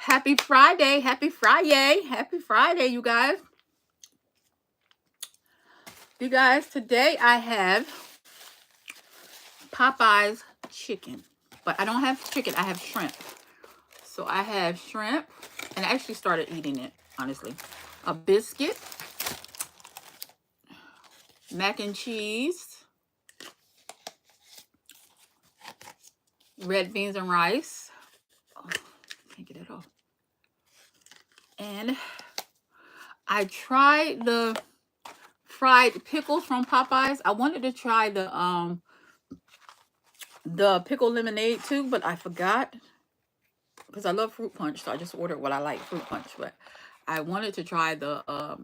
Happy Friday. Happy Friday. Happy Friday, you guys. You guys, today I have Popeye's chicken. But I don't have chicken, I have shrimp. So I have shrimp, and I actually started eating it, honestly. A biscuit, mac and cheese, red beans and rice. Oh, can't get it off. And I tried the fried pickles from Popeyes. I wanted to try the pickle lemonade too, but I forgot because I love fruit punch, so I just ordered what I like, fruit punch. But I wanted to try the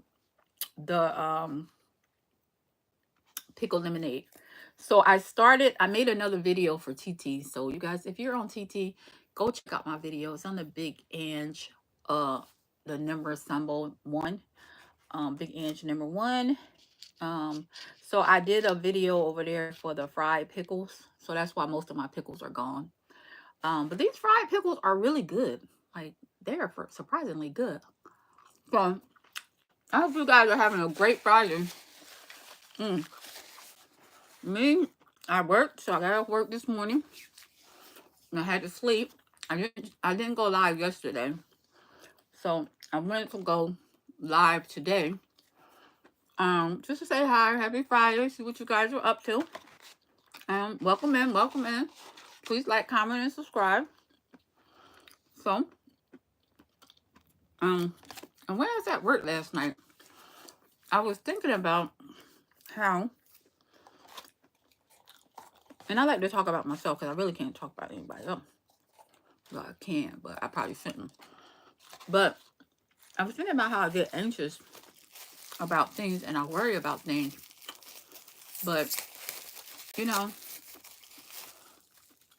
pickle lemonade. So I made another video for TT. So you guys, if you're on TT, go check out my video. It's on the Big Ange, the number symbol 1, Big Ange number 1. So I did a video over there for the fried pickles. So that's why most of my pickles are gone. But these fried pickles are really good. Like, they're surprisingly good. So I hope you guys are having a great Friday. Me, I worked, so I got off work this morning. And I had to sleep. I didn't go live yesterday. So I went to go live today. Just to say hi, happy Friday, see what you guys are up to. Welcome in, welcome in. Please like, comment, and subscribe. So, and when I was at work last night, I was thinking about how, and I like to talk about myself because I really can't talk about anybody else. Well, I can, but I probably shouldn't. But I was thinking about how I get anxious about things and I worry about things. But, you know,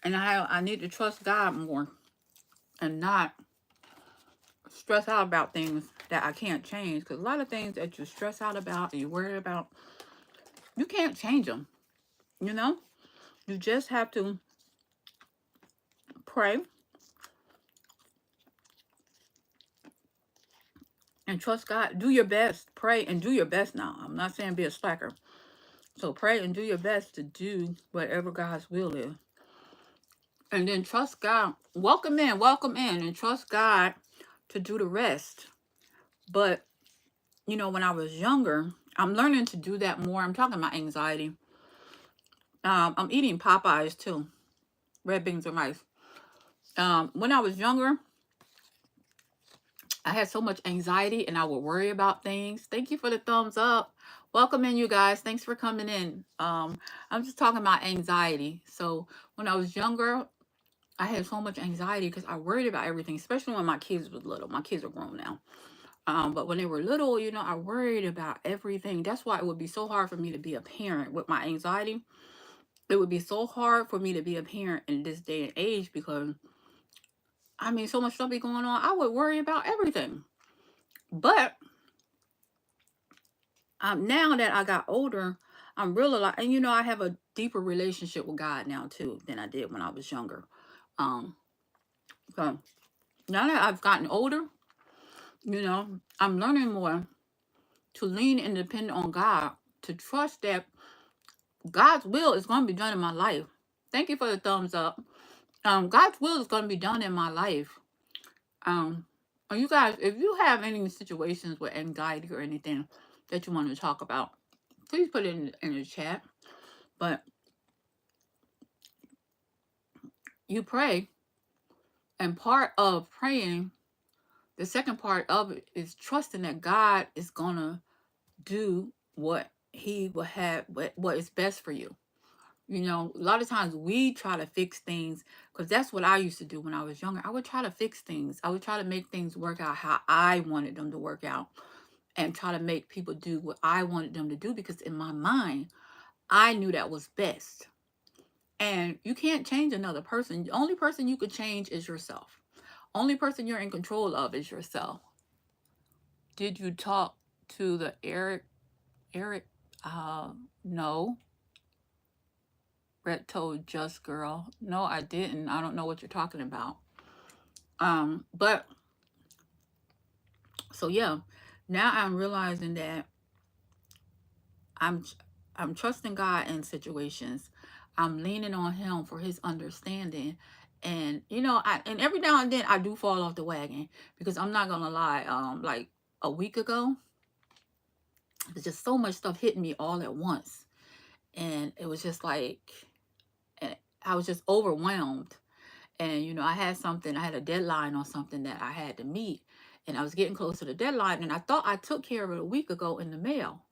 and I need to trust God more and not stress out about things that I can't change. Because a lot of things that you stress out about and you worry about, you can't change them. You know, you just have to pray and trust God. Do your best. Pray and do your best now. I'm not saying be a slacker. So pray and do your best to do whatever God's will is. And then trust God. Welcome in, and trust God to do the rest. But, you know, when I was younger, I'm learning to do that more. I'm talking about anxiety. I'm eating Popeyes too. Red beans and rice. When I was younger, I had so much anxiety and I would worry about things. Thank you for the thumbs up. Welcome in, you guys. Thanks for coming in. I'm just talking about anxiety. So when I was younger, I had so much anxiety because I worried about everything, especially when my kids were little. My kids are grown now. But when they were little, you know, I worried about everything. That's why it would be so hard for me to be a parent with my anxiety. It would be so hard for me to be a parent in this day and age because, I mean, so much stuff be going on. I would worry about everything. But now that I got older, I'm realizing, and you know, I have a deeper relationship with God now too than I did when I was younger. Um, so now that I've gotten older, you know, I'm learning more to lean and depend on God, to trust that God's will is going to be done in my life. Thank you for the thumbs up. God's will is going to be done in my life. And you guys, if you have any situations with anxiety or anything that you want to talk about, please put it in the chat. But you pray, and part of praying, the second part of it is trusting that God is going to do what he will have, what is best for you. You know, a lot of times we try to fix things because that's what I used to do when I was younger. I would try to fix things. I would try to make things work out how I wanted them to work out and try to make people do what I wanted them to do because in my mind, I knew that was best. And you can't change another person. The only person you could change is yourself. Only person you're in control of is yourself. Did you talk to the Eric? No. Brett told Just Girl. No, I didn't. I don't know what you're talking about. But So yeah, now I'm realizing that I'm I'm trusting God in situations. I'm leaning on him for his understanding. And and every now and then I do fall off the wagon, because I'm not gonna lie, like a week ago, there's just so much stuff hitting me all at once. And it was just like, and I was just overwhelmed. And I had a deadline on something that I had to meet, and I was getting close to the deadline, and I thought I took care of it a week ago in the mail.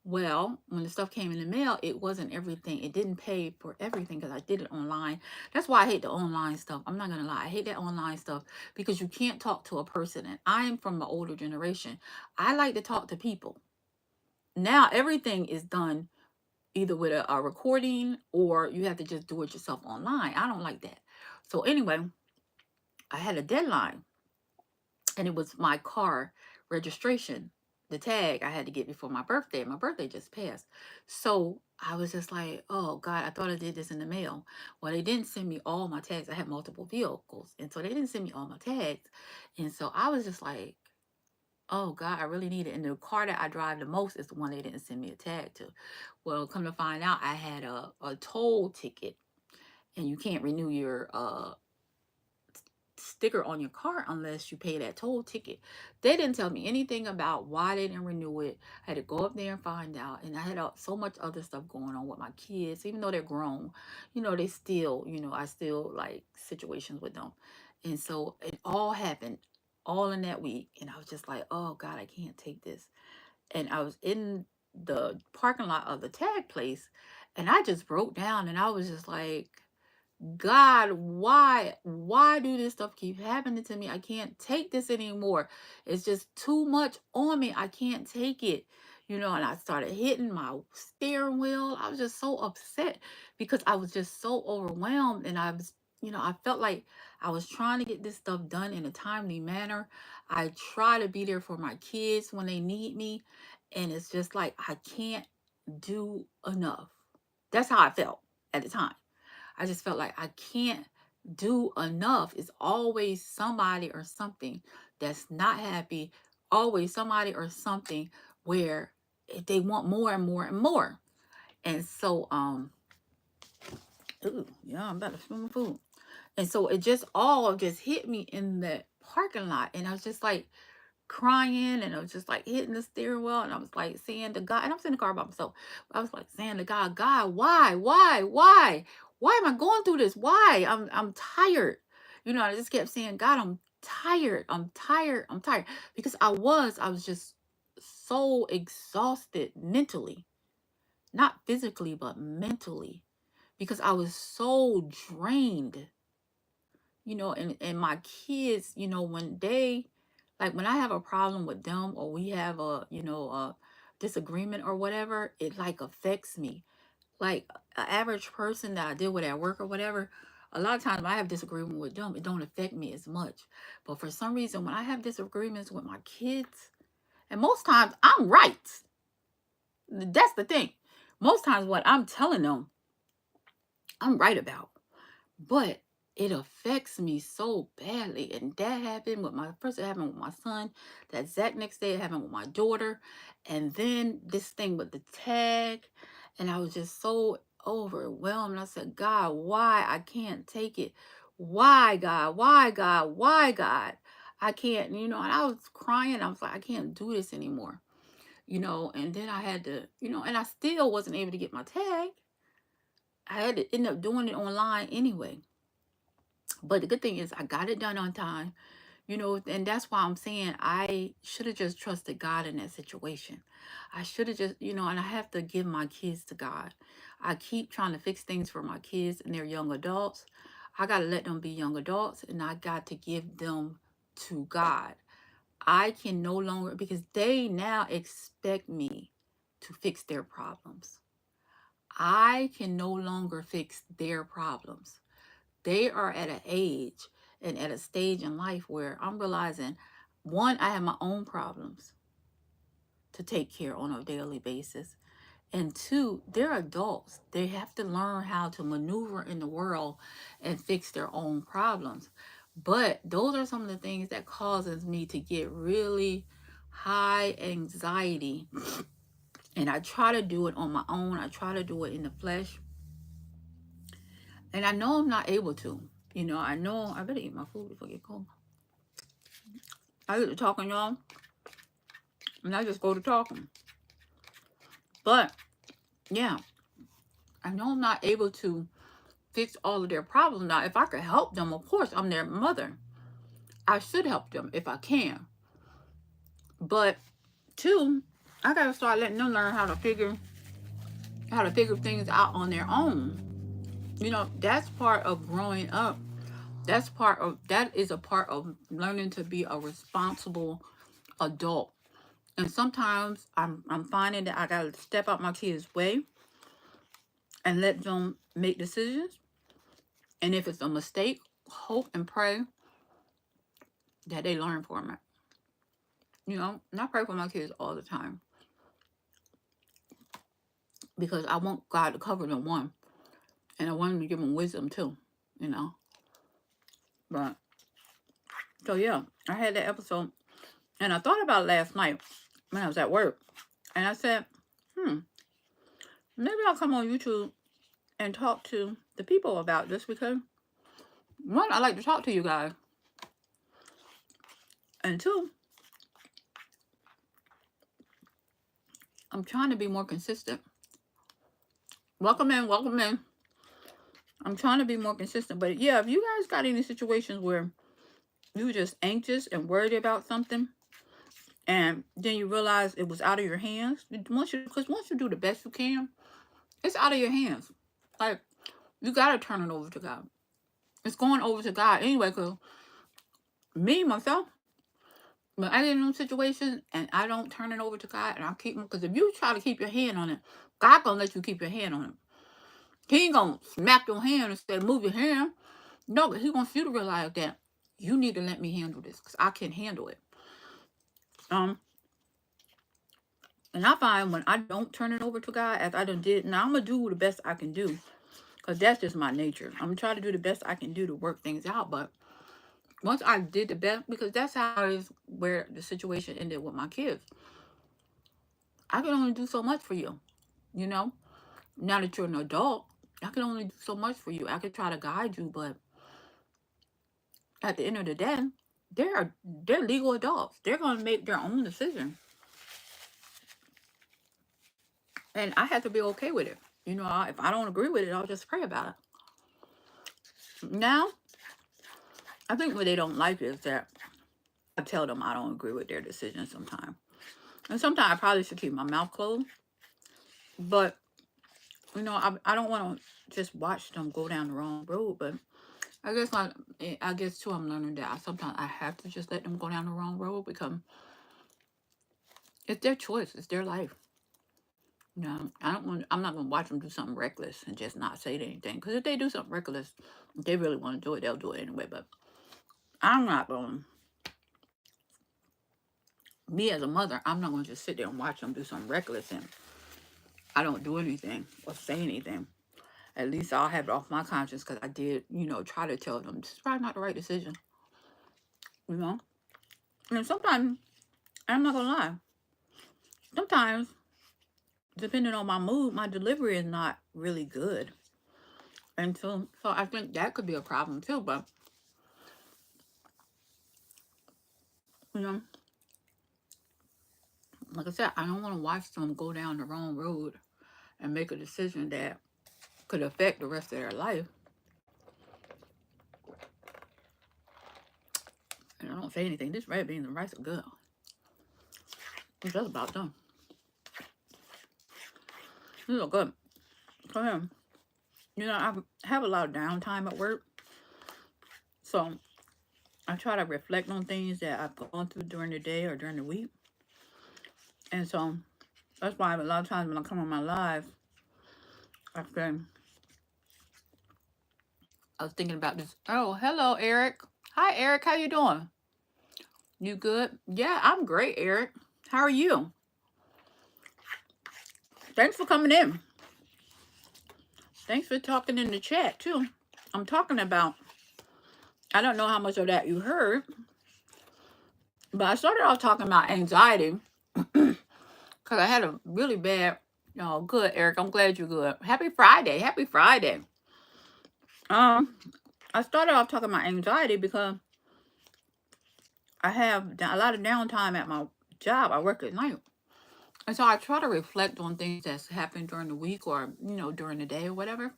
Well, when the stuff came in the mail, it wasn't everything. It didn't pay for everything because I did it online. That's why I hate the online stuff. I'm not going to lie. I hate that online stuff because you can't talk to a person. And I'm from the older generation. I like to talk to people. Now everything is done either with a recording, or you have to just do it yourself online. I don't like that. So anyway, I had a deadline, and it was my car registration, the tag I had to get before my birthday. My birthday just passed. So I was just like, oh God, I thought I did this in the mail. Well, they didn't send me all my tags. I had multiple vehicles. And so they didn't send me all my tags. And so I was just like, oh God, I really need it. And the car that I drive the most is the one they didn't send me a tag to. Well, come to find out, I had a toll ticket, and you can't renew your sticker on your car unless you pay that toll ticket. They didn't tell me anything about why they didn't renew it. I had to go up there and find out. And I had so much other stuff going on with my kids, even though they're grown. They still, I still like situations with them. And so it all happened all in that week. And I was just like, oh God, I can't take this. And I was in the parking lot of the tag place, and I just broke down, and I was just like, God, why do this stuff keep happening to me? I can't take this anymore. It's just too much on me. I can't take it. And I started hitting my steering wheel. I was just so upset because I was just so overwhelmed, and I felt like I was trying to get this stuff done in a timely manner. I try to be there for my kids when they need me, and it's just like I can't do enough. That's how I felt at the time. I just felt like I can't do enough. It's always somebody or something that's not happy, always somebody or something where they want more and more and more. And so, ooh, yeah, I'm about to spill my food. And so it just all just hit me in that parking lot. And I was just like crying, and I was just like hitting the steering wheel, and I was like saying to God, and I'm sitting in the car by myself. I was like saying to God, God, why am I going through this? Why? I'm tired. I just kept saying, God, I'm tired. I'm tired. I'm tired. Because I was just so exhausted mentally, not physically, but mentally, because I was so drained. And my kids, when they, like, when I have a problem with them, or we have a disagreement or whatever, it like affects me. Like an average person that I deal with at work or whatever, a lot of times when I have disagreement with them, it don't affect me as much. But for some reason, when I have disagreements with my kids, and most times I'm right. That's the thing. Most times what I'm telling them, I'm right about. But it affects me so badly. And that happened with my first, it happened with my son. That exact next day, it happened with my daughter. And then this thing with the tag. And I was just so overwhelmed. I said, God, why? I can't take it. Why, God? Why, God? Why, God? I can't, and I was crying. I was like, I can't do this anymore. And then I had to, and I still wasn't able to get my tag. I had to end up doing it online anyway. But the good thing is I got it done on time, and that's why I'm saying I should have just trusted God in that situation. I should have just, and I have to give my kids to God. I keep trying to fix things for my kids, and they're young adults. I got to let them be young adults, and I got to give them to God. I can no longer, because they now expect me to fix their problems. I can no longer fix their problems. They are at an age and at a stage in life where I'm realizing, one, I have my own problems to take care on a daily basis. And two, they're adults. They have to learn how to maneuver in the world and fix their own problems. But those are some of the things that causes me to get really, high anxiety. And I try to do it on my own. I try to do it in the flesh. And I know I'm not able to. You know, I know I better eat my food before I get cold. I get to talking, y'all, and I just go to talking. But yeah, I know I'm not able to fix all of their problems. Now, if I could help them, of course, I'm their mother. I should help them if I can. But two, I gotta start letting them learn how to figure things out on their own. You know, that's part of growing up. That is a part of learning to be a responsible adult. And sometimes I'm finding that I gotta step out my kids' way and let them make decisions. And if it's a mistake, hope and pray that they learn from it. You know, and I pray for my kids all the time because I want God to cover them, one, and I want him to give them wisdom too. You know, but so yeah, I had that episode, and I thought about it last night when I was at work, and I said, maybe I'll come on YouTube and talk to the people about this because one, I like to talk to you guys, and two, I'm trying to be more consistent. Welcome in, welcome in. I'm trying to be more consistent, but yeah, if you guys got any situations where you just anxious and worried about something, and then you realize it was out of your hands, once you do the best you can, it's out of your hands. Like, you gotta turn it over to God. It's going over to God anyway. Cause me myself, when I get in those situations and I don't turn it over to God and I keep them, because if you try to keep your hand on it, God gonna let you keep your hand on it. He ain't gonna smack your hand and say move your hand. No, but he wants you to realize that you need to let me handle this because I can handle it. And I find when I don't turn it over to God, as I done did, now I'm gonna do the best I can do, because that's just my nature. I'm gonna try to do the best I can do to work things out. But once I did the best, because that's how it is where the situation ended with my kids. I can only do so much for you, you know. Now that you're an adult, I can only do so much for you. I could try to guide you, but at the end of the day, they're legal adults. They're gonna make their own decision, and I have to be okay with it. You know, if I don't agree with it, I'll just pray about it. Now, I think what they don't like is that I tell them I don't agree with their decisions sometimes. And sometimes I probably should keep my mouth closed. But, you know, I don't want to just watch them go down the wrong road. But I guess too, I'm learning that sometimes I have to just let them go down the wrong road because it's their choice. It's their life. You know, I'm not going to watch them do something reckless and just not say anything. Because if they do something reckless, if they really want to do it, they'll do it anyway. But I'm not going me as a mother, I'm not going to just sit there and watch them do something reckless and I don't do anything or say anything. At least I'll have it off my conscience because I did, you know, try to tell them this is probably not the right decision, you know. And sometimes, I'm not gonna lie, sometimes, depending on my mood, my delivery is not really good. And so I think that could be a problem too. But, you know, like I said, I don't want to watch them go down the wrong road and make a decision that could affect the rest of their life. And I don't say anything. This red beans and rice are good. It's just about done. These are good. Come here. You know, I have a lot of downtime at work. So I try to reflect on things that I've gone through during the day or during the week. And so that's why a lot of times when I come on my live, I say, I was thinking about this. Oh, hello, Eric. Hi, Eric. How you doing? You good? Yeah, I'm great, Eric. How are you? Thanks for coming in. Thanks for talking in the chat, too. I'm talking about, I don't know how much of that you heard, But I started off talking about anxiety because I had a really bad. Oh, good, Eric. I'm glad you're good. Happy Friday. Happy Friday. Um, I started off talking about anxiety because I have a lot of downtime at my job. I work at night. And so I try to reflect on things that's happened during the week or, during the day or whatever.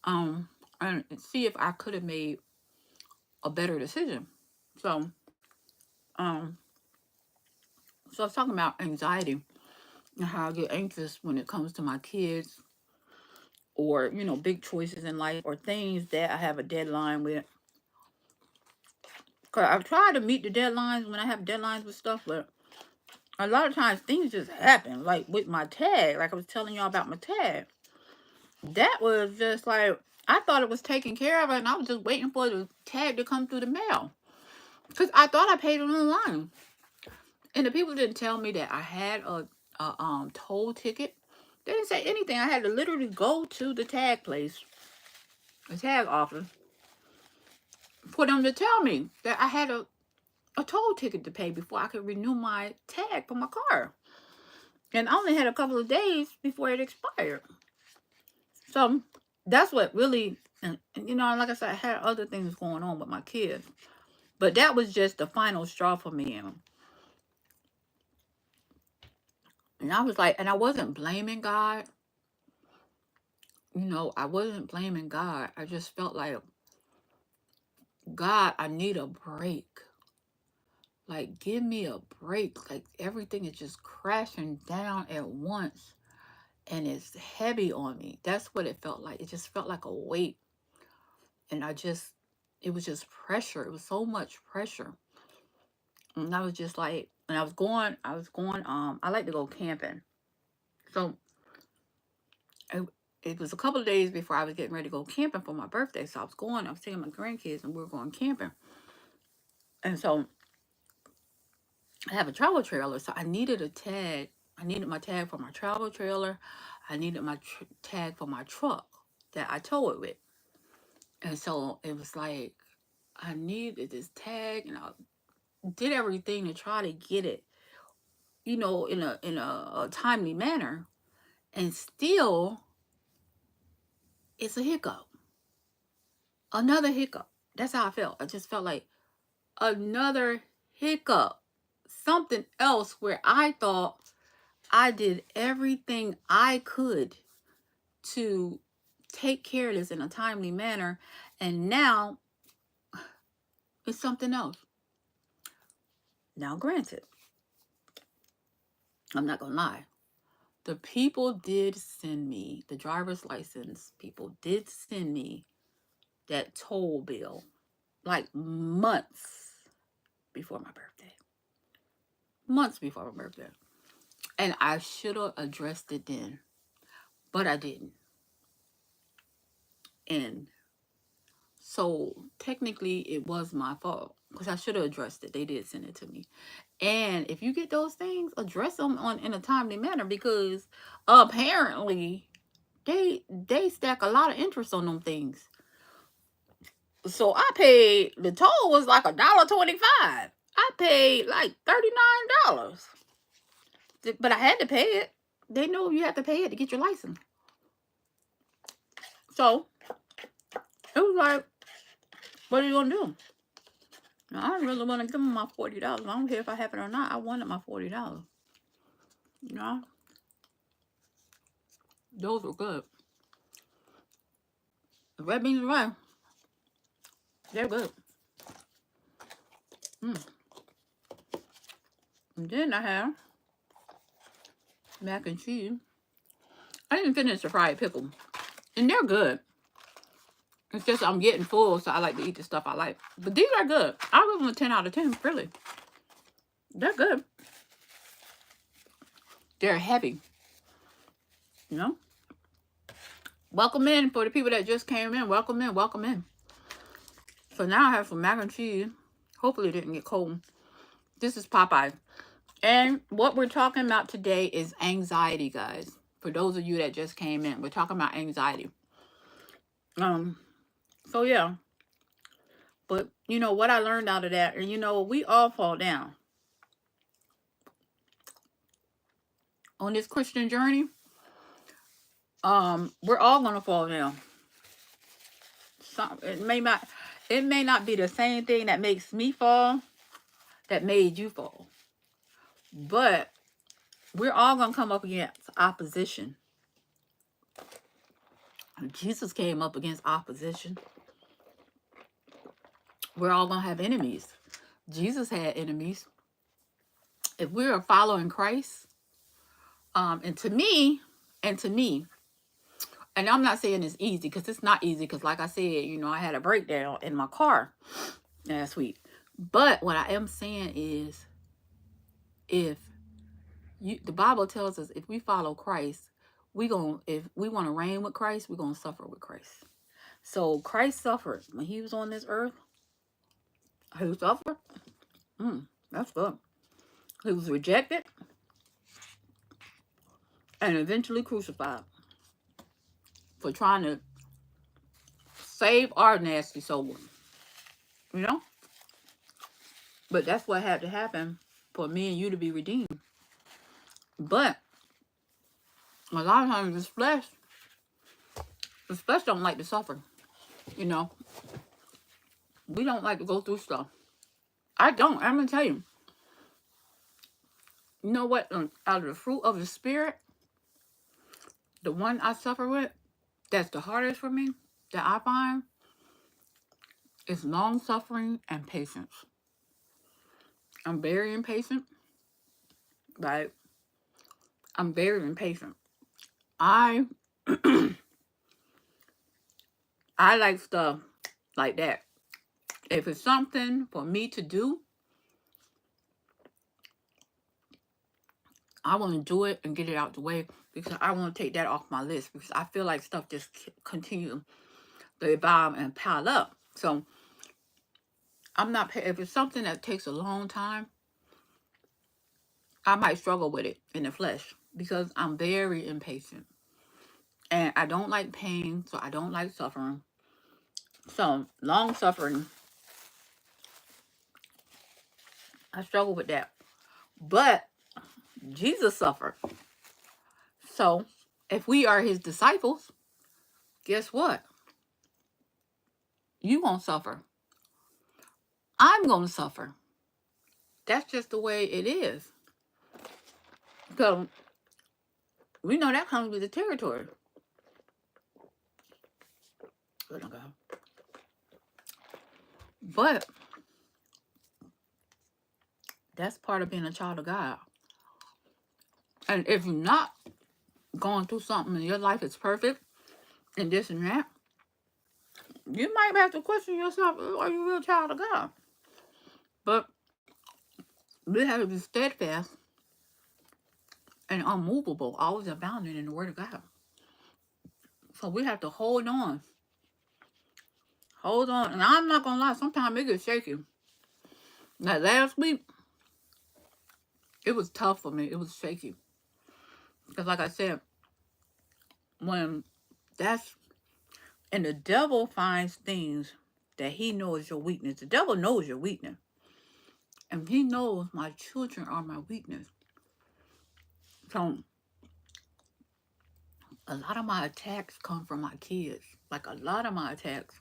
Um, and see if I could have made a better decision. So, um, so I was talking about anxiety and how I get anxious when it comes to my kids or, big choices in life or things that I have a deadline with. Cause I've tried to meet the deadlines when I have deadlines with stuff, but a lot of times things just happen. Like with my tag, like I was telling y'all about my tag. That was just like, I thought it was taken care of and I was just waiting for the tag to come through the mail. Because I thought I paid it online. And the people didn't tell me that I had a toll ticket. They didn't say anything. I had to literally go to the tag place, the tag office, for them to tell me that I had a toll ticket to pay before I could renew my tag for my car. And I only had a couple of days before it expired. So that's what really, and like I said, I had other things going on with my kids. But that was just the final straw for me. And I was like, and I wasn't blaming God. I wasn't blaming God. I just felt like, God, I need a break. Like, give me a break. Like, everything is just crashing down at once. And it's heavy on me. That's what it felt like. It just felt like a weight. And it was just pressure. It was so much pressure. And I was just like, and I was going, I like to go camping. So it was a couple of days before I was getting ready to go camping for my birthday. So I was taking my grandkids and we were going camping. And so I have a travel trailer. So I needed a tag. I needed my tag for my travel trailer. I needed my tag for my truck that I tow it with. And so it was like, I needed this tag and I did everything to try to get it, in a timely manner. And still, it's a hiccup. Another hiccup. That's how I felt. I just felt like another hiccup. Something else where I thought I did everything I could to take care of this in a timely manner. And now it's something else. Now, granted, I'm not going to lie. The people did send me, the driver's license people did send me that toll bill like months before my birthday. Months before my birthday. And I should have addressed it then, but I didn't. And so technically it was my fault because I should have addressed it. They did send it to me. And if you get those things, address them in a timely manner because apparently they stack a lot of interest on them things. So I paid, the toll was like $1.25. I paid like $39. But I had to pay it. They know you have to pay it to get your license. So it was like, what are you gonna do? Now, I really want to give them my $40. I don't care if I have it or not. I wanted my $40. You know, those were good. The red beans and rice, they're good. And then I have mac and cheese. I didn't finish the fried pickle, and they're good. It's just I'm getting full, so I like to eat the stuff I like. But these are good. I'll give them a 10 out of 10, really. They're good. They're heavy. Welcome in for the people that just came in. Welcome in, welcome in. So now I have some mac and cheese. Hopefully it didn't get cold. This is Popeye. And what we're talking about today is anxiety, guys. For those of you that just came in, we're talking about anxiety. So yeah. But you know what I learned out of that, and you know, we all fall down on this Christian journey. We're all gonna fall down. Some it may not be the same thing that makes me fall that made you fall, but we're all gonna come up against opposition. Jesus came up against opposition. We're all gonna have enemies. Jesus had enemies. If we are following Christ, and to me, and to me, and I'm not saying it's easy because it's not easy because, like I said, you know, I had a breakdown in my car last week. But what I am saying is, if the Bible tells us if we follow Christ, if we want to reign with Christ, we're gonna suffer with Christ. So Christ suffered when he was on this earth. He suffered. That's good. He was rejected and eventually crucified for trying to save our nasty soul. You know? But that's what had to happen for me and you to be redeemed. But a lot of times this flesh don't like to suffer. You know? We don't like to go through stuff. I don't. I'm going to tell you. You know what? Out of the fruit of the Spirit, the one I suffer with, that's the hardest for me, that I find, is long suffering and patience. I'm very impatient. Like, I'm very impatient. I I like stuff like that. If it's something for me to do, I want to do it and get it out the way because I want to take that off my list because I feel like stuff just continue to evolve and pile up. So I'm not, if it's something that takes a long time, I might struggle with it in the flesh because I'm very impatient. And I don't like pain, so I don't like suffering. So long suffering, I struggle with that. But Jesus suffered. So if we are his disciples, guess what? You won't suffer. I'm going to suffer. That's just the way it is. So we know that comes with the territory. But that's part of being a child of God. And if you're not going through something and your life is perfect and this and that, you might have to question yourself, are you a real child of God? But we have to be steadfast and unmovable, always abounding in the word of God. So we have to hold on. Hold on. And I'm not going to lie, sometimes it gets shaky. Like last week, it was tough for me. It was shaky. Because like I said, when that's, and the devil finds things that he knows your weakness. The devil knows your weakness. And he knows my children are my weakness. So a lot of my attacks come from my kids. Like a lot of my attacks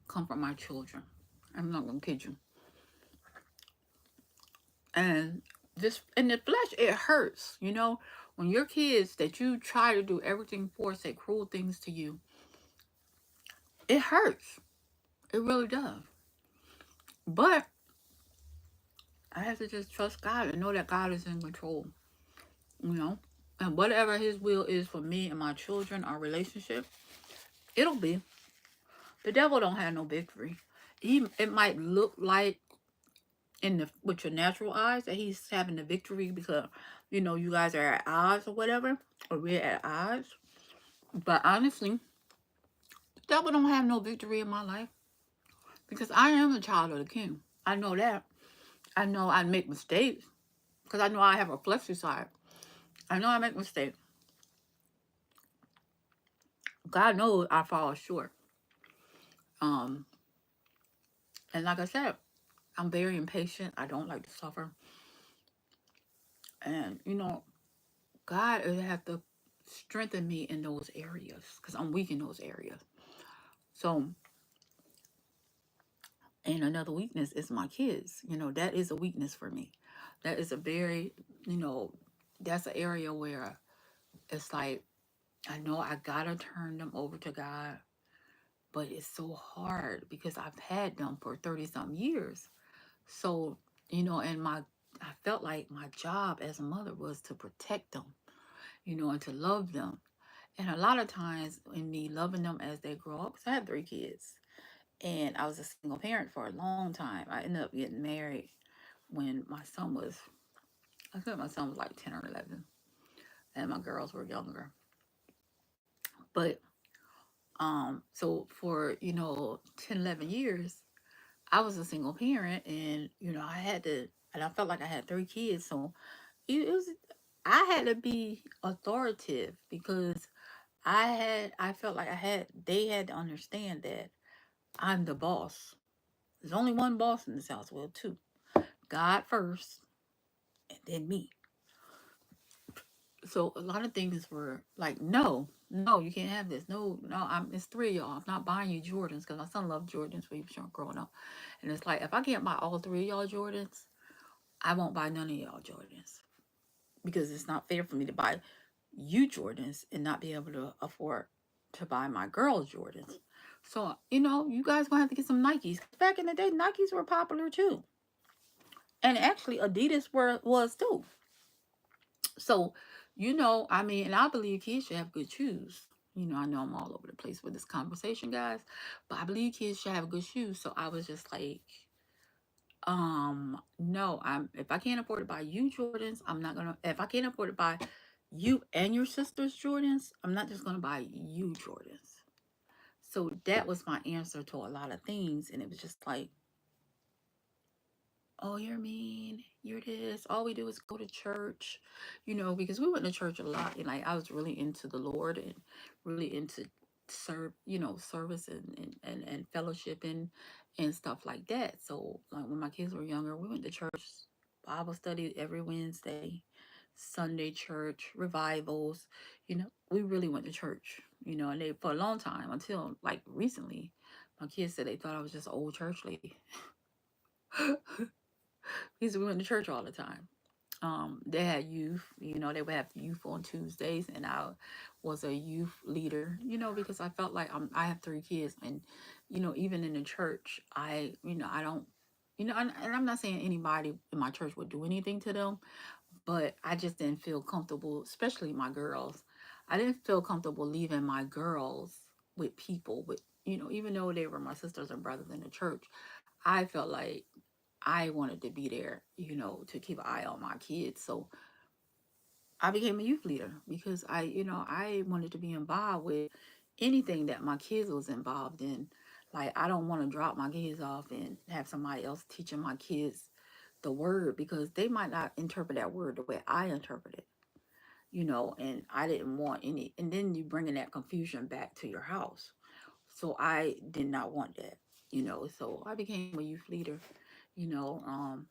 come from my children. I'm not going to kid you. And this, in the flesh, it hurts. You know, when your kids that you try to do everything for say cruel things to you, it hurts. It really does. But I have to just trust God and know that God is in control. You know, and whatever his will is for me and my children, our relationship, it'll be. The devil don't have no victory. It might look like with your natural eyes that he's having the victory because, you know, you guys are at odds or whatever, or we're at odds. But honestly, the devil don't have no victory in my life because I am a child of the king. I know that. I know I make mistakes because I know I have a fleshy side. I know I make mistakes. God knows I fall short. Um, And like I said, I'm very impatient. I don't like to suffer. And, God will have to strengthen me in those areas because I'm weak in those areas. So, and another weakness is my kids. That is a weakness for me. That is a very, you know, that's an area where it's like, I know I gotta turn them over to God, but it's so hard because I've had them for 30 something years. So, and I felt like my job as a mother was to protect them, and to love them. And a lot of times, in me loving them as they grow up, because I had 3 kids, and I was a single parent for a long time. I ended up getting married when I think my son was like 10 or 11, and my girls were younger. But so for 10, 11 years, I was a single parent, and and I felt like I had 3 kids, so it was I had to be authoritative because I felt like they had to understand that I'm the boss. There's only one boss in this house. Well, two. God first, and then me. So a lot of things were like, no, no, you can't have this. No, no, it's 3 of y'all. I'm not buying you Jordans because my son loved Jordans when he was growing up. And it's like, if I can't buy all 3 of y'all Jordans, I won't buy none of y'all Jordans because it's not fair for me to buy you Jordans and not be able to afford to buy my girls Jordans. So, you guys gonna have to get some Nikes. Back in the day, Nikes were popular too. And actually Adidas was too. So, I mean, and I believe kids should have good shoes. I know I'm all over the place with this conversation, guys, but I believe kids should have good shoes. So I was just like, no, if I can't afford to buy you Jordans, I'm not gonna if I can't afford to buy you and your sister's Jordans, I'm not just gonna buy you Jordans. So that was my answer to a lot of things, and it was just like, oh, you're mean, you're this. All we do is go to church, because we went to church a lot, and like I was really into the Lord and really into service and fellowship and stuff like that. So like when my kids were younger, we went to church, Bible study every Wednesday, Sunday church, revivals. We really went to church, and they for a long time until like recently, my kids said they thought I was just an old church lady. Because we went to church all the time. They had youth, they would have youth on Tuesdays, and I was a youth leader, because I felt like I have 3 kids, and even in the church, I don't, and I'm not saying anybody in my church would do anything to them, but I just didn't feel comfortable, especially my girls. I didn't feel comfortable leaving my girls with people, even though they were my sisters and brothers in the church. I felt like I wanted to be there, to keep an eye on my kids. So I became a youth leader because I wanted to be involved with anything that my kids was involved in. Like I don't want to drop my kids off and have somebody else teaching my kids the word because they might not interpret that word the way I interpret it, and I didn't want any, and then you bringing that confusion back to your house. So I did not want that, so I became a youth leader, you know, um,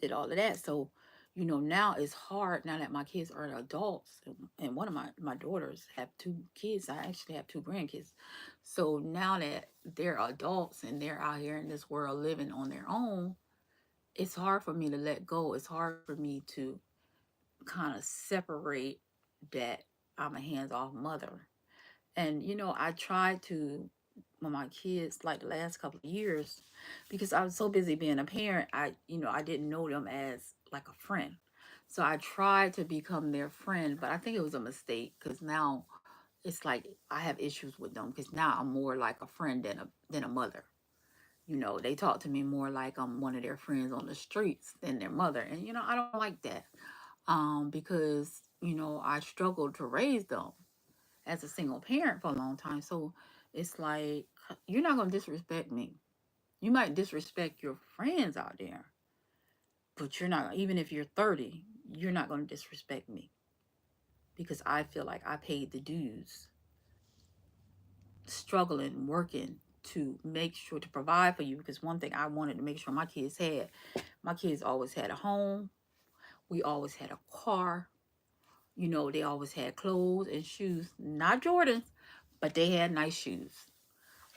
did all of that. So, now it's hard now that my kids are adults, and one of my daughters have 2 kids. I actually have 2 grandkids. So now that they're adults and they're out here in this world living on their own, it's hard for me to let go. It's hard for me to kind of separate that I'm a hands-off mother. And I tried to with my kids like the last couple of years because I was so busy being a parent, I didn't know them as like a friend. So I tried to become their friend, but I think it was a mistake because now it's like I have issues with them because now I'm more like a friend than a mother. They talk to me more like I'm one of their friends on the streets than their mother. And I don't like that. Because I struggled to raise them as a single parent for a long time. So it's like, you're not going to disrespect me. You might disrespect your friends out there, but you're not, even if you're 30, you're not going to disrespect me because I feel like I paid the dues, struggling, working. to make sure to provide for you, because one thing I wanted to make sure my kids always had a home. We always had a car. They always had clothes and shoes, not Jordans, but they had nice shoes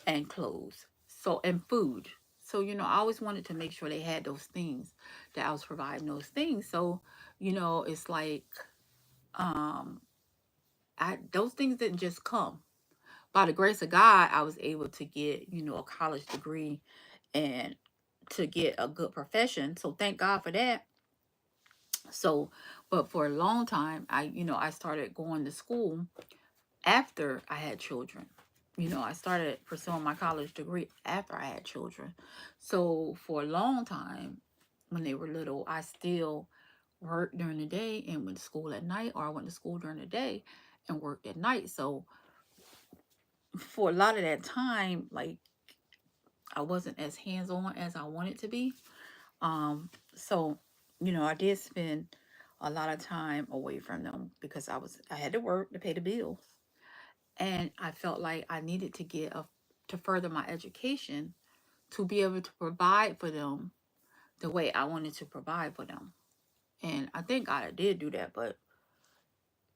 and clothes. So, and food. So, I always wanted to make sure they had those things, that I was providing those things. So, it's like, um, those things didn't just come. By the grace of God, I was able to get, a college degree and to get a good profession. So thank God for that. So, but for a long time, I started going to school after I had children. I started pursuing my college degree after I had children. So for a long time, when they were little, I still worked during the day and went to school at night, or I went to school during the day and worked at night. So for a lot of that time, like, I wasn't as hands-on as I wanted to be. So, I did spend a lot of time away from them because I had to work to pay the bills. And I felt like I needed to to further my education to be able to provide for them the way I wanted to provide for them. And I think God I did do that, but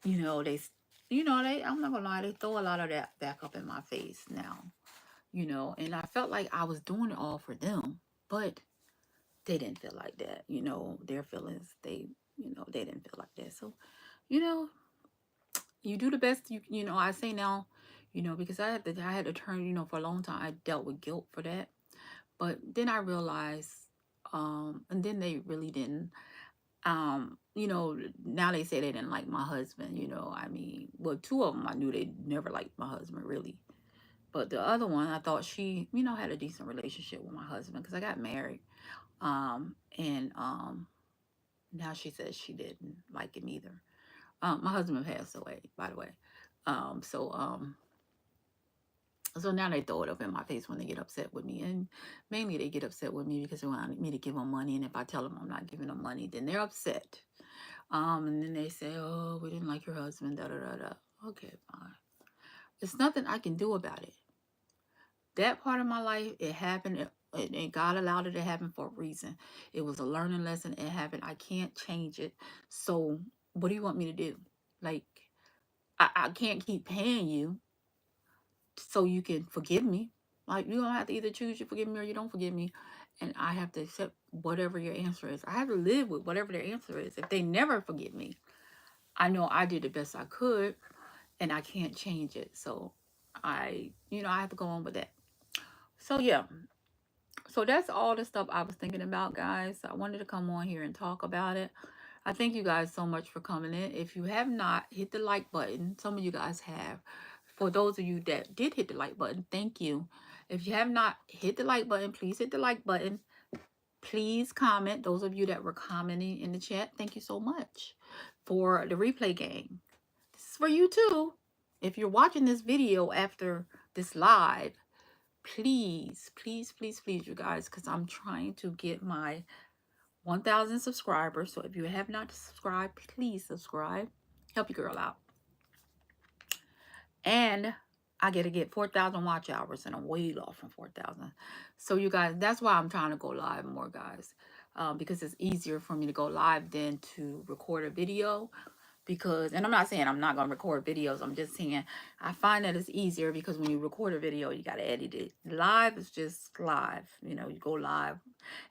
they, I'm not gonna lie, they throw a lot of that back up in my face now, and I felt like I was doing it all for them, but they didn't feel like that, their feelings, they didn't feel like that. So, you know, you do the best I say now, because I had to turn, for a long time I dealt with guilt for that. But then I realized, and then they really didn't, now they say they didn't like my husband, I mean, well, two of them I knew they never liked my husband really. But the other one, I thought she, had a decent relationship with my husband because I got married. And now she says she didn't like him either. My husband passed away, by the way. So now they throw it up in my face when they get upset with me. And mainly they get upset with me because they want me to give them money. And if I tell them I'm not giving them money, then they're upset. And then they say, oh, we didn't like your husband, da da da da. Okay, fine. It's nothing I can do about it. That part of my life, it happened, and God allowed it to happen for a reason. It was a learning lesson. It happened. I can't change it. So what do you want me to do? Like, I can't keep paying you so you can forgive me. Like, you don't have to either choose you forgive me or you don't forgive me. And I have to accept whatever your answer is. I have to live with whatever their answer is. If they never forgive me, I know I did the best I could and I can't change it. So I have to go on with that. So yeah. So that's all the stuff I was thinking about, guys. I wanted to come on here and talk about it. I thank you guys so much for coming in. If you have not hit the like button, some of you guys have. For those of you that did hit the like button, thank you. If you have not hit the like button, please hit the like button. Please comment. Those of you that were commenting in the chat, thank you so much. For the replay gang, this is for you too. If you're watching this video after this live, please, please, please, please, you guys, because I'm trying to get my 1,000 subscribers. So if you have not subscribed, please subscribe. Help your girl out. And I get to get 4,000 watch hours, and I'm way off from 4,000. So you guys, that's why I'm trying to go live more, guys. Because it's easier for me to go live than to record a video. Because, and I'm not saying I'm not going to record videos. I'm just saying I find that it's easier because when you record a video, you got to edit it. Live is just live. You go live.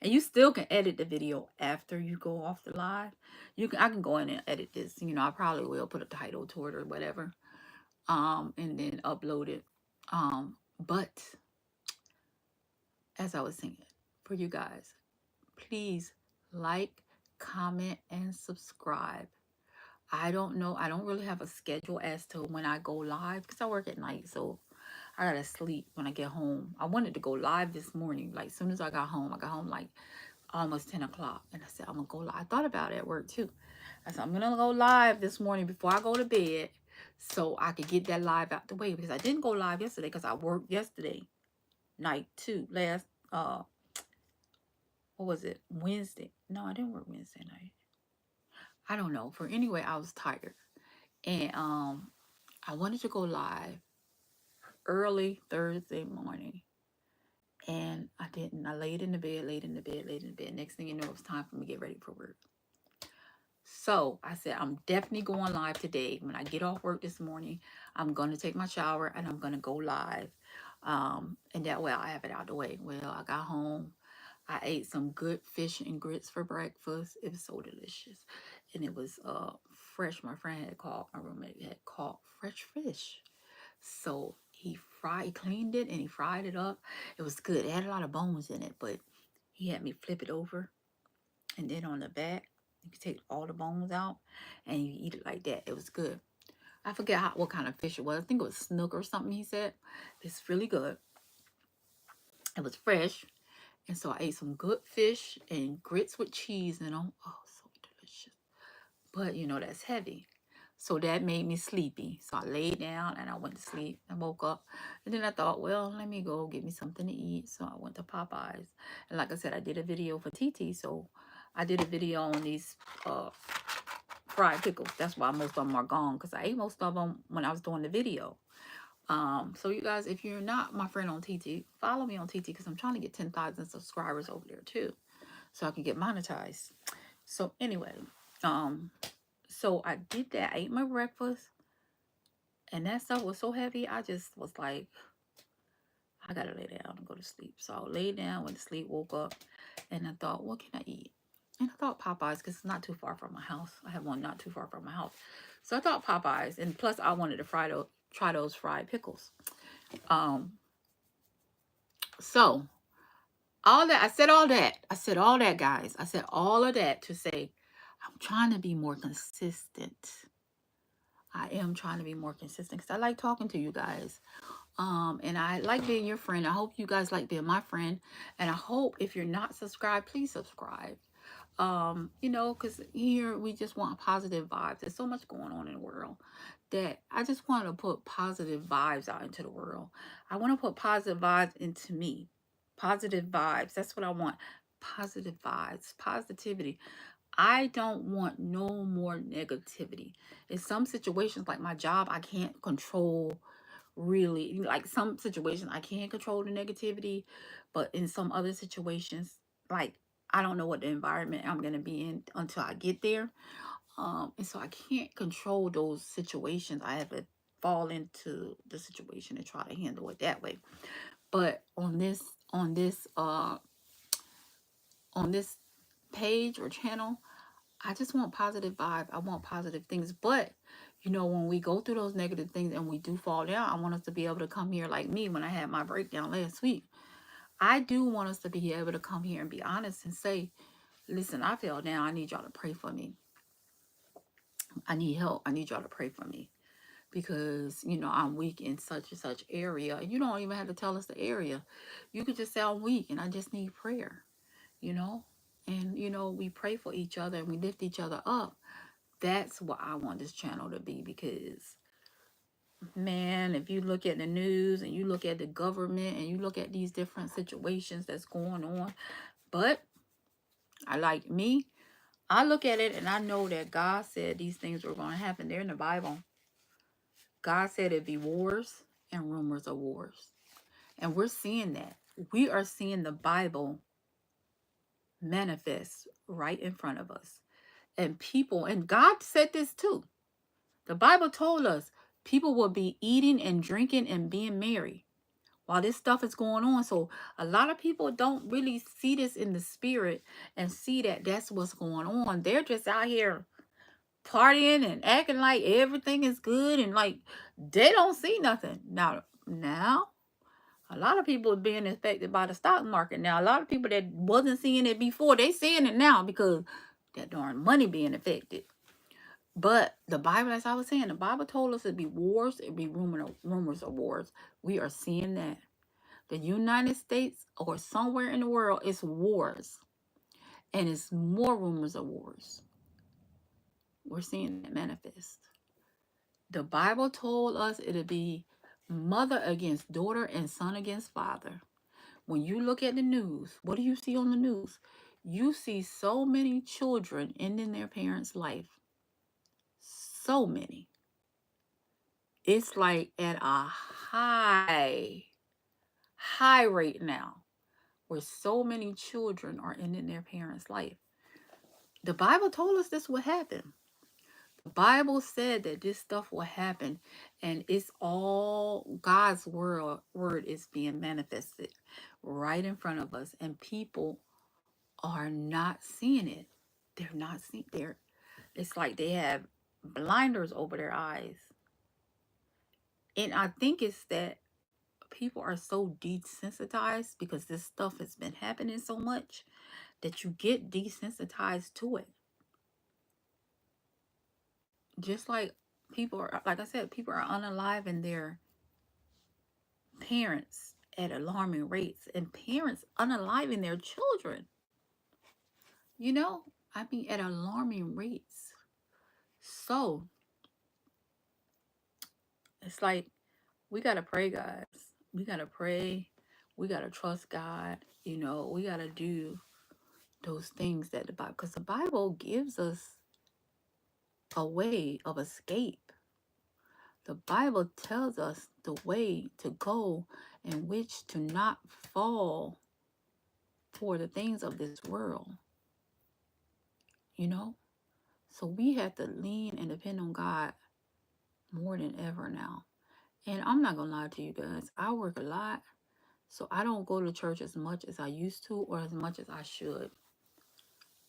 And you still can edit the video after you go off the live. I can go in and edit this. I probably will put a title to it or whatever. And then upload it. But as I was saying, for you guys, please like, comment, and subscribe. I don't know. I don't really have a schedule as to when I go live because I work at night. So I gotta sleep when I get home. I wanted to go live this morning. Like, as soon as I got home like almost 10 o'clock. And I said, I'm gonna go live. I thought about it at work too. I said, I'm gonna go live this morning before I go to bed so I could get that live out the way, because I didn't go live yesterday because I worked yesterday night too. What was it? Wednesday. No, I didn't work Wednesday night. I don't know. Anyway, I was tired. And I wanted to go live early Thursday morning. And I didn't. I laid in the bed, laid in the bed, laid in the bed. Next thing you know, it was time for me to get ready for work. So I said, I'm definitely going live today. When I get off work this morning, I'm going to take my shower and I'm going to go live. And that way I'll have it out the way. Well, I got home. I ate some good fish and grits for breakfast. It was so delicious. And it was fresh. My friend had caught, my roommate had caught fresh fish. So he cleaned it and he fried it up. It was good. It had a lot of bones in it, but he had me flip it over, and then on the back, you can take all the bones out and you eat it like that. It was good. I forget what kind of fish it was. I think it was snook or something, he said. It's really good. It was fresh. And so I ate some good fish and grits with cheese in them. Oh, so delicious. But you know, that's heavy. So that made me sleepy. So I laid down and I went to sleep. I woke up. And then I thought, well, let me go get me something to eat. So I went to Popeyes. And like I said, I did a video for TT. So I did a video on these fried pickles. That's why most of them are gone, because I ate most of them when I was doing the video. So you guys, if you're not my friend on TT, follow me on TT, because I'm trying to get 10,000 subscribers over there too, so I can get monetized. So anyway, so I did that. I ate my breakfast, and that stuff was so heavy. I just was like, I gotta lay down and go to sleep. So I laid down, went to sleep, woke up, and I thought, what can I eat? And I thought Popeyes, because it's not too far from my house. I have one not too far from my house. So I thought Popeyes, and plus I wanted to try those fried pickles. So I said all that, guys. I said all of that to say I'm trying to be more consistent. I am trying to be more consistent because I like talking to you guys. And I like being your friend. I hope you guys like being my friend. And I hope if you're not subscribed, please subscribe. You know, because here we just want positive vibes. There's so much going on in the world that I just want to put positive vibes out into the world. I want to put positive vibes into me. Positive vibes. That's what I want. Positive vibes, positivity. I don't want no more negativity. In some situations, like my job, I can't control, really. Like some situations I can control the negativity, but in some other situations, like I don't know what the environment I'm going to be in until I get there. And so I can't control those situations. I have to fall into the situation and try to handle it that way. But on this uh on this page or channel, I just want positive vibe. I want positive things. But you know, when we go through those negative things and we do fall down, I want us to be able to come here like me when I had my breakdown last week. I do want us to be able to come here and be honest and say, listen, I fell down. I need y'all to pray for me. I need help. I need y'all to pray for me. Because, you know, I'm weak in such and such area. You don't even have to tell us the area. You could just say I'm weak and I just need prayer, you know? And, you know, we pray for each other and we lift each other up. That's what I want this channel to be, because man, if you look at the news and you look at the government and you look at these different situations that's going on, but I look at it and I know that God said these things were going to happen. They're in the Bible. God said it'd be wars and rumors of wars. And we're seeing that. We are seeing the Bible manifest right in front of us. And people, and God said this too. The Bible told us people will be eating and drinking and being merry while this stuff is going on. So a lot of people don't really see this in the spirit and see that that's what's going on. They're just out here partying and acting like everything is good, and like they don't see nothing. Now a lot of people are being affected by the stock market. Now a lot of people that wasn't seeing it before, they seeing it now because that darn money being affected. But the Bible, as I was saying, the Bible told us it'd be wars, it'd be rumors of wars. We are seeing that. The United States or somewhere in the world, it's wars. And it's more rumors of wars. We're seeing that manifest. The Bible told us it'd be mother against daughter and son against father. When you look at the news, what do you see on the news? You see so many children ending their parents' life. So many. It's like at a high rate now. where so many children are ending their parents' life. The Bible told us this would happen. The Bible said that this stuff will happen, and it's all God's word is being manifested right in front of us, and people are not seeing it. They're not seeing there. It's like they have blinders over their eyes. And I think it's that people are so desensitized because this stuff has been happening so much that you get desensitized to it. Just like people are, like I said, people are unaliving their parents at alarming rates, and parents unaliving their children, you know, I mean, at alarming rates. So it's like we got to pray, guys. We got to pray. We got to trust God. You know, we got to do those things that the Bible, because the Bible gives us a way of escape. The Bible tells us the way to go in which to not fall for the things of this world, you know? So we have to lean and depend on God more than ever now. And I'm not going to lie to you guys. I work a lot, so I don't go to church as much as I used to or as much as I should.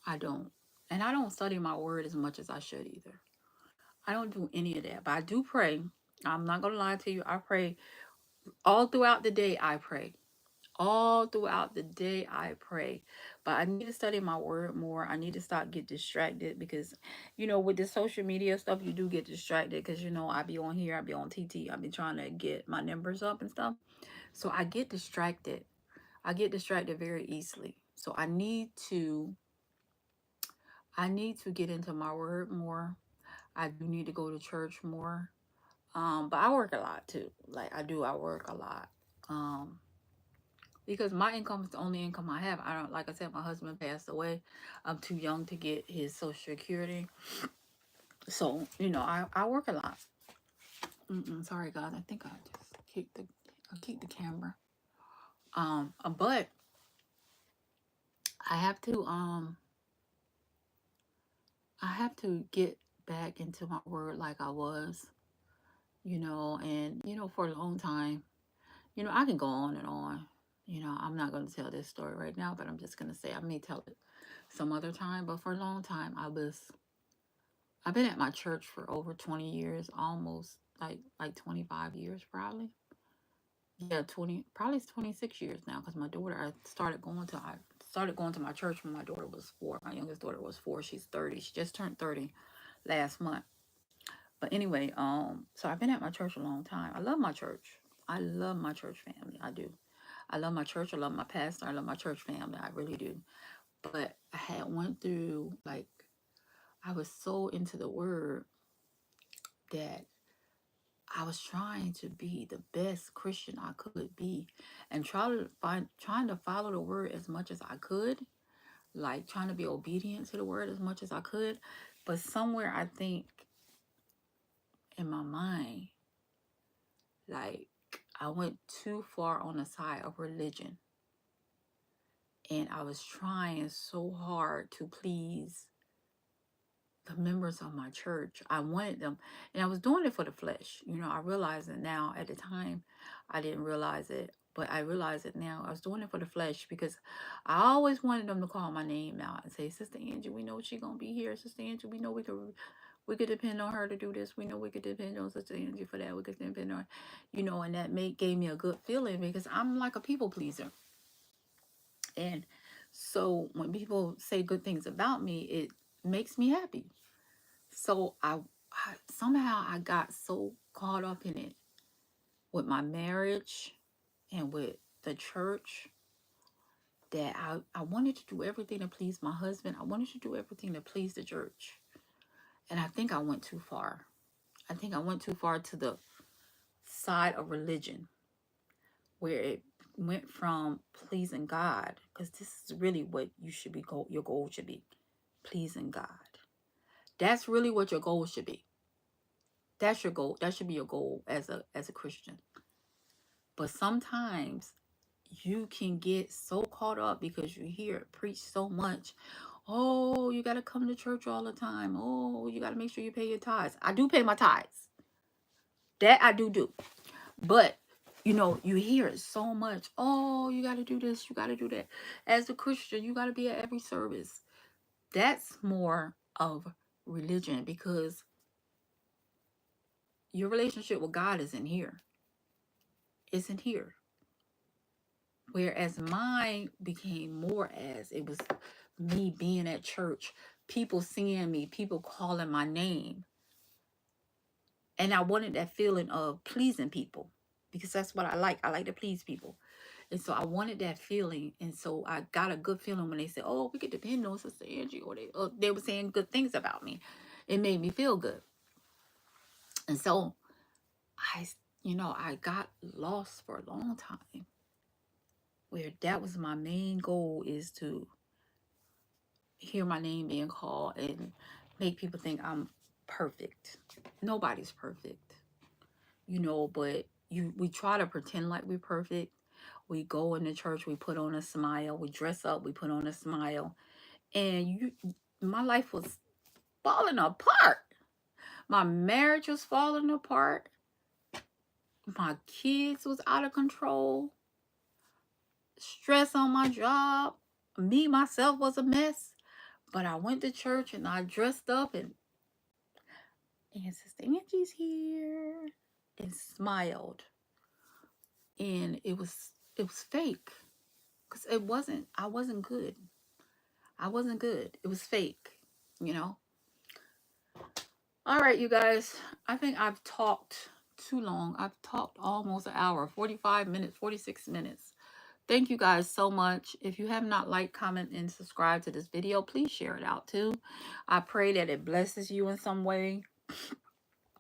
I don't. And I don't study my word as much as I should either. I don't do any of that. But I do pray. I'm not going to lie to you. I pray all throughout the day. I pray. All throughout the day I pray. But I need to study my word more. I need to stop get distracted because, you know, with the social media stuff, you do get distracted because, you know, I be on here, I be on TT, I be trying to get my numbers up and stuff. So I get distracted. I get distracted very easily. So I need to get into my word more. I do need to go to church more. But I work a lot too. I work a lot. Because my income is the only income I have. I don't, like I said, my husband passed away. I'm too young to get his Social Security. So, you know, I work a lot. Sorry, God. I think I just kicked the camera. But I have to get back into my word like I was, you know, and, you know, for a long time, you know, I can go on and on. You know, I'm not going to tell this story right now, but I'm just going to say I may tell it some other time. But for a long time, I've been at my church for over 20 years, almost like 25 years probably. Yeah, 20, probably 26 years now because my daughter, I started going to my church when my daughter was 4. My youngest daughter was 4. She's 30. She just turned 30 last month. But anyway, so I've been at my church a long time. I love my church. I love my church family. I do. I love my church. I love my pastor. I love my church family. I really do. But I had went through, like, I was so into the word that I was trying to be the best Christian I could be and trying to follow the word as much as I could, like trying to be obedient to the word as much as I could. But somewhere I think in my mind, like I went too far on the side of religion. And I was trying so hard to please the members of my church. I wanted them, and I was doing it for the flesh. You know, I realize it now. At the time, I didn't realize it, but I realize it now. I was doing it for the flesh because I always wanted them to call my name out and say, "Sister Angie, we know she's gonna be here. Sister Angie, we know we could depend on her to do this. We know we could depend on Sister Angie for that. We could depend on, you know." And that gave me a good feeling because I'm like a people pleaser, and so when people say good things about me, it makes me happy. So I somehow I got so caught up in it with my marriage and with the church that I wanted to do everything to please my husband. I wanted to do everything to please the church. And I think I went too far. I think I went too far to the side of religion where it went from pleasing God, because this is really what you should be your goal should be, pleasing God. That's really what your goal should be. That's your goal. That should be your goal as a Christian. But sometimes you can get so caught up because you hear it preached so much. Oh, you got to come to church all the time. Oh, you got to make sure you pay your tithes. I do pay my tithes. That I do. But, you know, you hear it so much. Oh, you got to do this. You got to do that. As a Christian, you got to be at every service. That's more of religion, because your relationship with God isn't here. Isn't here. Whereas mine became more as it was me being at church, people seeing me, people calling my name. And I wanted that feeling of pleasing people, because that's what I like. I like to please people. And so I wanted that feeling. And so I got a good feeling when they said, oh, we could depend on Sister Angie, or they were saying good things about me. It made me feel good. And so I got lost for a long time, where that was my main goal, is to hear my name being called and make people think I'm perfect. Nobody's perfect, but we try to pretend like we're perfect. We go into church, we put on a smile, we dress up, we put on a smile. And my life was falling apart. My marriage was falling apart. My kids was out of control. Stress on my job. Me, myself was a mess. But I went to church and I dressed up and Sister Angie's here, and smiled. And it was fake. Because I wasn't good. I wasn't good. It was fake, you know. All right, you guys. I think I've talked too long. I've talked almost an hour, 45 minutes, 46 minutes. Thank you guys so much. If you have not liked, comment, and subscribed to this video, please share it out too. I pray that it blesses you in some way.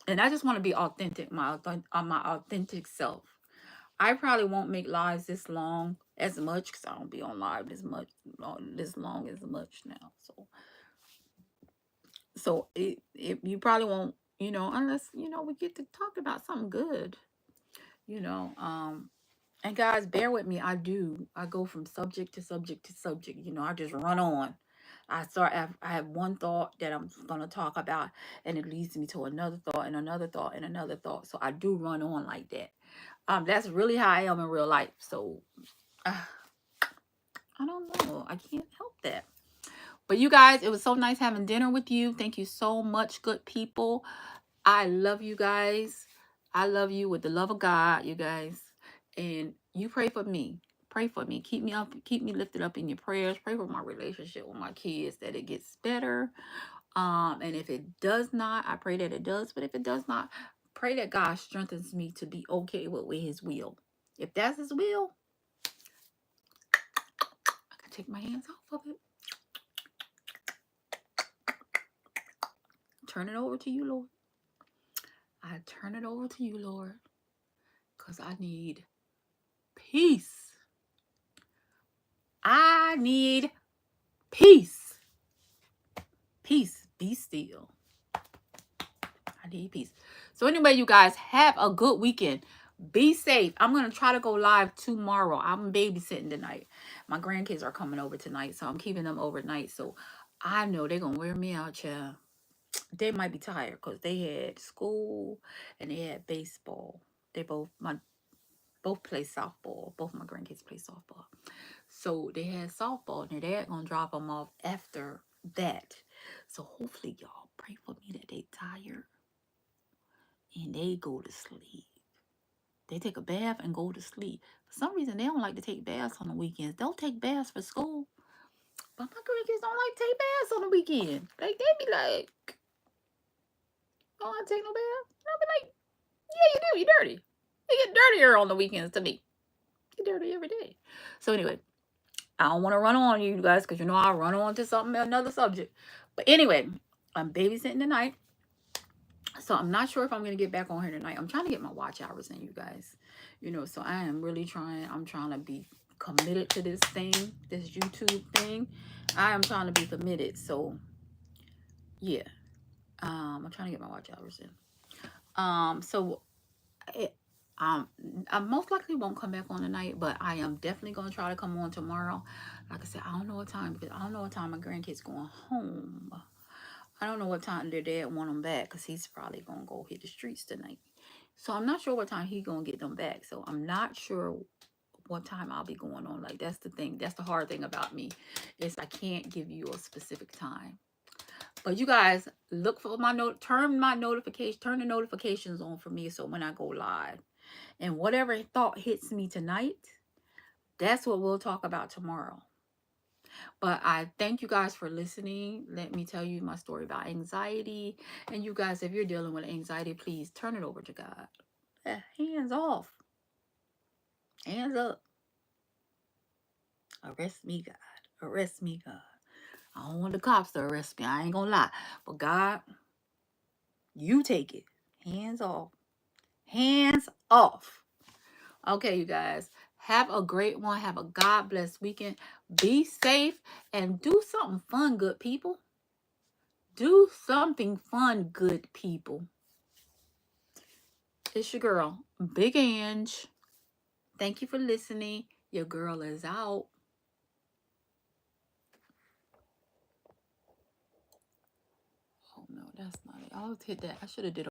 And I just want to be authentic, my authentic self. I probably won't make lives this long as much, because I don't be on live this long as much now. So you probably won't, unless we get to talk about something good, you know. And guys, bear with me. I go from subject to subject to subject. I just run on. I have one thought that I'm gonna talk about, and it leads me to another thought and another thought and another thought. So I do run on like that. That's really how I am in real life. So I don't know. I can't help that. But you guys, it was so nice having dinner with you. Thank you so much, good people. I love you guys. I love you with the love of God, you guys. And you pray for me. Pray for me. Keep me up. Keep me lifted up in your prayers. Pray for my relationship with my kids, that it gets better. And if it does not, I pray that it does. But if it does not, pray that God strengthens me to be okay with His will. If that's His will, I can take my hands off of it. Turn it over to you, Lord. I turn it over to you, Lord, because I need peace. I need peace. Peace. Be still. I need peace. So anyway, you guys, have a good weekend. Be safe. I'm going to try to go live tomorrow. I'm babysitting tonight. My grandkids are coming over tonight, so I'm keeping them overnight. So I know they're going to wear me out, child. They might be tired because they had school and they had baseball. They both play softball. Both my grandkids play softball. So they had softball, and their dad gonna drop them off after that. So hopefully y'all pray for me that they tired and they go to sleep. They take a bath and go to sleep. For some reason, they don't like to take baths on the weekends. They'll take baths for school, but my grandkids don't like to take baths on the weekend. Like, they be like, "I don't want to take no bath." And I'll be like, "Yeah, you do. You dirty. You get dirtier on the weekends to me. You dirty every day." So anyway, I don't want to run on you guys, because I'll run on to another subject. But anyway, I'm babysitting tonight. So I'm not sure if I'm going to get back on here tonight. I'm trying to get my watch hours in, you guys. So I am really trying. I'm trying to be committed to this thing, this YouTube thing. I am trying to be committed. So yeah, I'm trying to get my watch hours in. So I most likely won't come back on tonight, but I am definitely gonna try to come on tomorrow. Like I said, I don't know what time, because I don't know what time my grandkids going home. I don't know what time their dad want them back, because he's probably gonna go hit the streets tonight. So I'm not sure what time he gonna get them back. So I'm not sure what time I'll be going on. Like, that's the thing. That's the hard thing about me, is I can't give you a specific time. But you guys, look for my turn the notifications on for me, so when I go live, and whatever thought hits me tonight, that's what we'll talk about tomorrow. But I thank you guys for listening. Let me tell you my story about anxiety. And you guys, if you're dealing with anxiety, please turn it over to God. Hands off. Hands up. Arrest me, God. Arrest me, God. I don't want the cops to arrest me. I ain't gonna lie. But God, you take it. Hands off. Hands off. Okay, you guys. Have a great one. Have a God bless weekend. Be safe and do something fun, good people. Do something fun, good people. It's your girl, Big Ange. Thank you for listening. Your girl is out. Oh no, that's not it. I'll hit that. I should have did